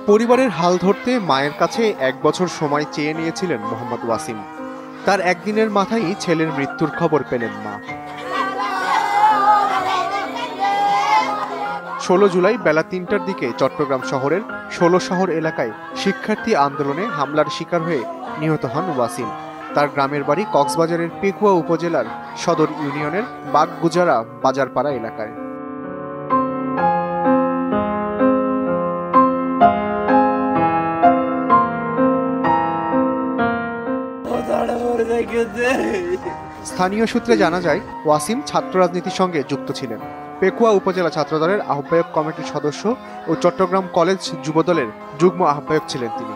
পরিবারের হাল ধরতে মায়ের কাছে ১ বছর সময় চেয়ে নিয়েছিলেন মোহাম্মদ ওয়াসিম। তার একদিনের মাথায়ই ছেলের মৃত্যুর খবর পেলেন মা। ১৬ জুলাই বেলা ৩টার দিকে চট্টগ্রাম শহরের ১৬ শহর এলাকায় শিক্ষার্থী আন্দোলনে হামলার শিকার হয়ে নিহত হন ওয়াসিম। তার গ্রামের বাড়ি কক্সবাজারের পেকুয়া উপজেলার সদর ইউনিয়নের বাগগুজারা বাজারপাড়া এলাকায়। স্থানীয় সূত্রে জানা যায়, ওয়াসিম ছাত্র রাজনীতির সঙ্গে যুক্ত ছিলেন। পেকুয়া উপজেলা ছাত্রদলের আহ্বায়ক কমিটির সদস্য ও চট্টগ্রাম কলেজ যুবদলের যুগ্ম আহ্বায়ক ছিলেন তিনি।